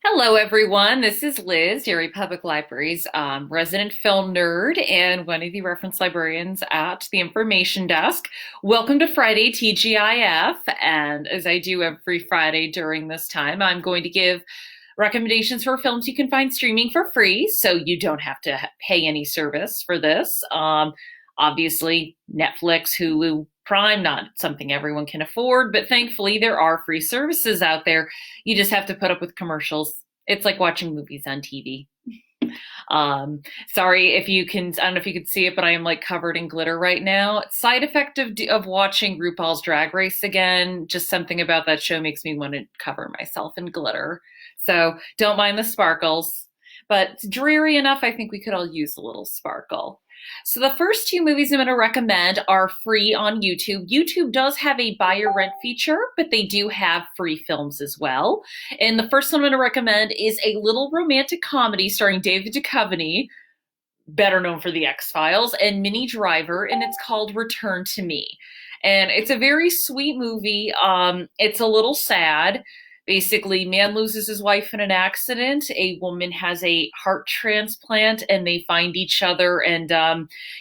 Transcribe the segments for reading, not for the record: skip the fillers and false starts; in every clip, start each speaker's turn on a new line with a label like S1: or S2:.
S1: Hello, everyone. This is Liz, Erie Public Library's resident film nerd and one of the reference librarians at the information desk. Welcome to Friday TGIF. And as I do every Friday during this time, I'm going to give recommendations for films you can find streaming for free, so you don't have to pay any service for this. Obviously, Netflix, Hulu, Prime, not something everyone can afford, but thankfully there are free services out there. You just have to put up with commercials. It's like watching movies on TV. Sorry if you can, I don't know if you can see it, but I am like covered in glitter right now. Side effect of watching RuPaul's Drag Race again, just something about that show makes me want to cover myself in glitter. So don't mind the sparkles, but it's dreary enough. I think we could all use a little sparkle. So the first two movies I'm going to recommend are free on YouTube. YouTube does have a buy or rent feature, but they do have free films as well. And the first one I'm going to recommend is a little romantic comedy starring David Duchovny, better known for The X-Files, and Minnie Driver, and it's called Return to Me. And it's a very sweet movie. It's a little sad. Basically, man loses his wife in an accident. A woman has a heart transplant, and they find each other, and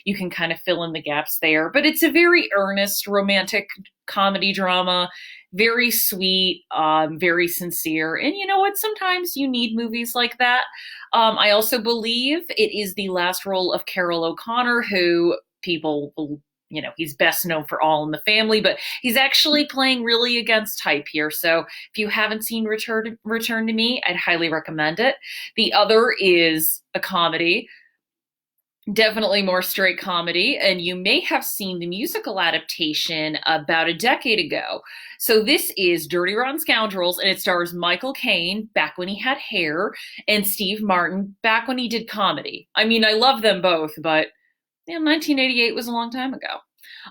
S1: you can kind of fill in the gaps there. But it's a very earnest romantic comedy drama, very sweet, very sincere. And you know what? Sometimes you need movies like that. I also believe it is the last role of Carol O'Connor, who people he's best known for All in the Family, but he's actually playing really against type here. So if you haven't seen Return to Me, I'd highly recommend it. The other is a comedy, definitely more straight comedy, and you may have seen the musical adaptation about a decade ago. So this is Dirty Rotten Scoundrels, and it stars Michael Caine back when he had hair, and Steve Martin back when he did comedy. I mean, I love them both, but 1988 was a long time ago.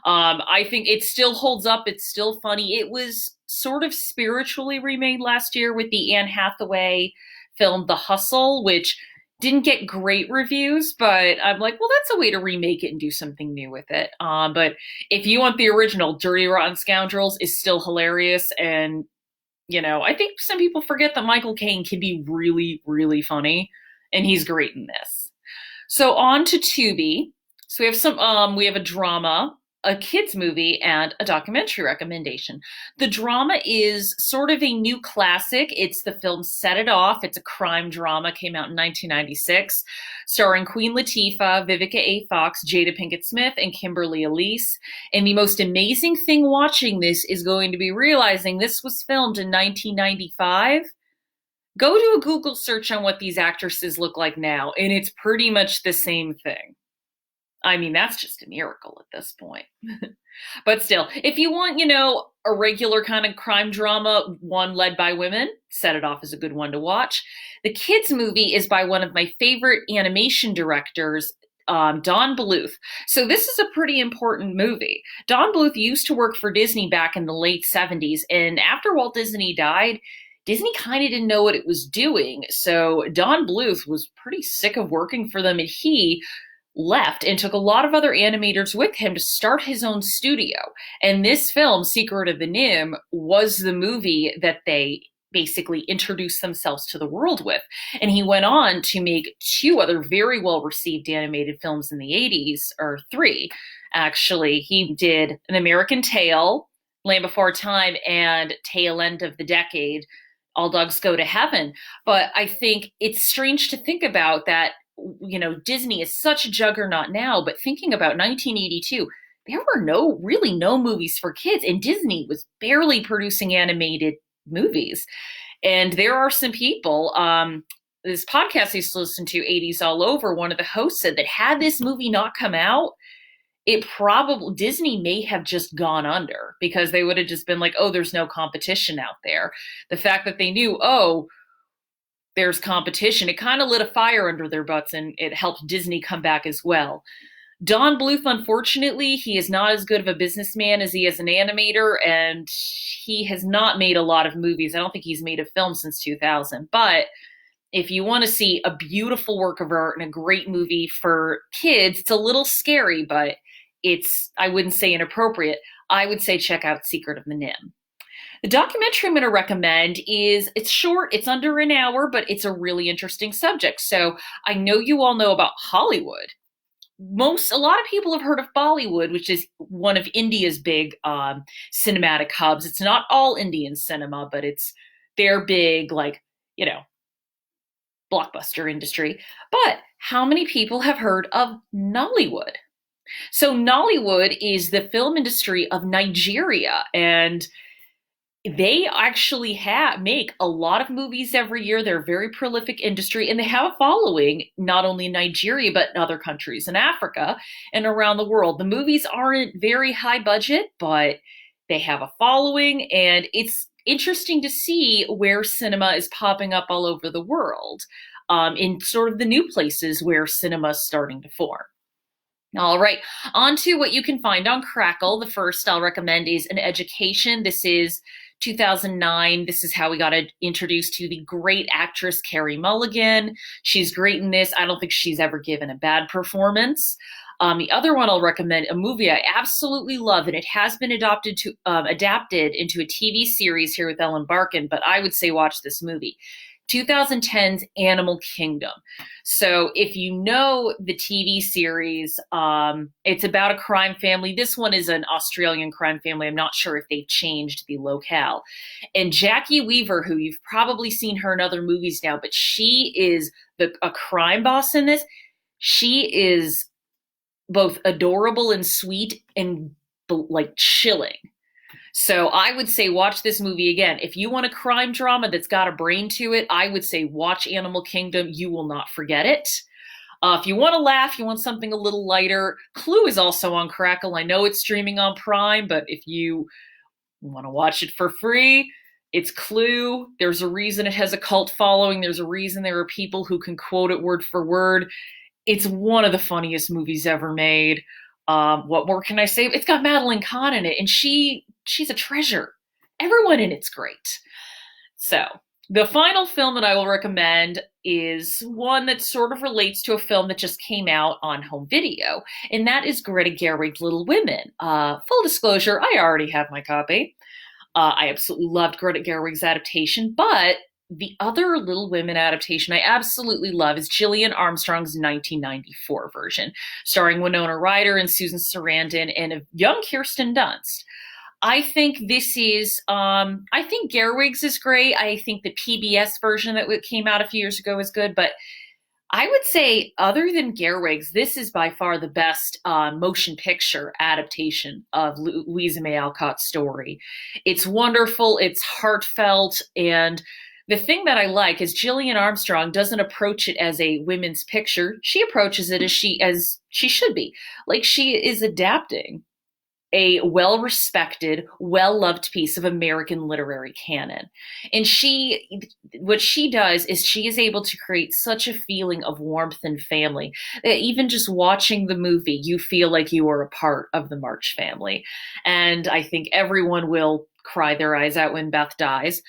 S1: I think it still holds up. It's still funny. It was sort of spiritually remade last year with the Anne Hathaway film The Hustle, which didn't get great reviews, but I'm like, well, that's a way to remake it and do something new with it. But if you want the original, Dirty Rotten Scoundrels is still hilarious. And, I think some people forget that Michael Caine can be really, really funny, and he's great in this. So on to Tubi. So we have a drama, a kids movie, and a documentary recommendation. The drama is sort of a new classic. It's the film Set It Off. It's a crime drama, came out in 1996, starring Queen Latifah, Vivica A. Fox, Jada Pinkett Smith, and Kimberly Elise. And the most amazing thing watching this is going to be realizing this was filmed in 1995. Go do a Google search on what these actresses look like now, and it's pretty much the same thing. I mean, that's just a miracle at this point. But still, if you want, a regular kind of crime drama, one led by women, Set It Off is a good one to watch. The kids movie is by one of my favorite animation directors, Don Bluth. So this is a pretty important movie. Don Bluth used to work for Disney back in the late 70s, and after Walt Disney died, Disney kind of didn't know what it was doing. So Don Bluth was pretty sick of working for them, and he left and took a lot of other animators with him to start his own studio. And this film, Secret of the Nim, was the movie that they basically introduced themselves to the world with. And he went on to make two other very well received animated films in the 80s, or three, actually. He did An American Tail, Land Before Time, and Tail End of the Decade, All Dogs Go to Heaven. But I think it's strange to think about that Disney is such a juggernaut now, but thinking about 1982, there were really no movies for kids, and Disney was barely producing animated movies. And there are some people, this podcast I used to listen to, 80s All Over, one of the hosts said that had this movie not come out, Disney may have just gone under, because they would have just been like, oh, there's no competition out there. The fact that they knew, oh, there's competition, it kind of lit a fire under their butts, and it helped Disney come back as well. Don Bluth, unfortunately, he is not as good of a businessman as he is an animator, and he has not made a lot of movies. I don't think he's made a film since 2000. But if you want to see a beautiful work of art and a great movie for kids, it's a little scary, but I wouldn't say inappropriate. I would say check out Secret of the Nim. The documentary I'm going to recommend it's short, it's under an hour, but it's a really interesting subject. So I know you all know about Hollywood. A lot of people have heard of Bollywood, which is one of India's big cinematic hubs. It's not all Indian cinema, but it's their big, like, you know, blockbuster industry. But how many people have heard of Nollywood? So Nollywood is the film industry of Nigeria, and they actually make a lot of movies every year. They're a very prolific industry, and they have a following not only in Nigeria but in other countries in Africa and around the world. The movies aren't very high budget, but they have a following, and it's interesting to see where cinema is popping up all over the world, in sort of the new places where cinema is starting to form. All right, on to what you can find on Crackle. The first I'll recommend is An Education. This is 2009. This is how we got introduced to the great actress Carey Mulligan. She's great in this. I don't think she's ever given a bad performance. The other one I'll recommend, a movie I absolutely love, and it has been adapted into a TV series here with Ellen Barkin, but I would say watch this movie. 2010's Animal Kingdom. So if you know the TV series, it's about a crime family. This one is an Australian crime family. I'm not sure if they've changed the locale. And Jackie Weaver, who you've probably seen her in other movies now, but she is a crime boss in this. She is both adorable and sweet and like chilling. So I would say watch this movie again. If you want a crime drama that's got a brain to it, I would say watch Animal Kingdom. You will not forget it. If you want to laugh, you want something a little lighter, Clue is also on Crackle. I know it's streaming on Prime, but if you want to watch it for free, it's Clue. There's a reason it has a cult following. There's a reason there are people who can quote it word for word. It's one of the funniest movies ever made. What more can I say? It's got Madeline Kahn in it, and she's a treasure. Everyone in it's great. So the final film that I will recommend is one that sort of relates to a film that just came out on home video, and that is Greta Gerwig's Little Women. Full disclosure, I already have my copy. I absolutely loved Greta Gerwig's adaptation, but the other Little Women adaptation I absolutely love is Gillian Armstrong's 1994 version, starring Winona Ryder and Susan Sarandon and a young Kirsten Dunst. I think this is, I think Gerwig's is great. I think the PBS version that came out a few years ago is good, but I would say other than Gerwig's, this is by far the best motion picture adaptation of Louisa May Alcott's story. It's wonderful, it's heartfelt, and the thing that I like is Gillian Armstrong doesn't approach it as a women's picture. She approaches it as she should be. Like, she is adapting a well-respected, well-loved piece of American literary canon. And what she does is she is able to create such a feeling of warmth and family that even just watching the movie, you feel like you are a part of the March family. And I think everyone will cry their eyes out when Beth dies.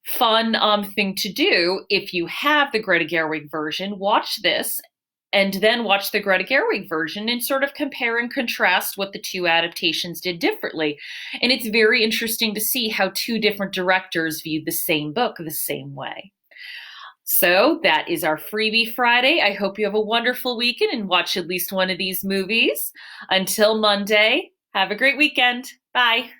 S1: Fun thing to do, if you have the Greta Gerwig version, watch this and then watch the Greta Gerwig version and sort of compare and contrast what the two adaptations did differently. And it's very interesting to see how two different directors viewed the same book the same way. So that is our Freebie Friday. I hope you have a wonderful weekend and watch at least one of these movies. Until Monday, have a great weekend. Bye.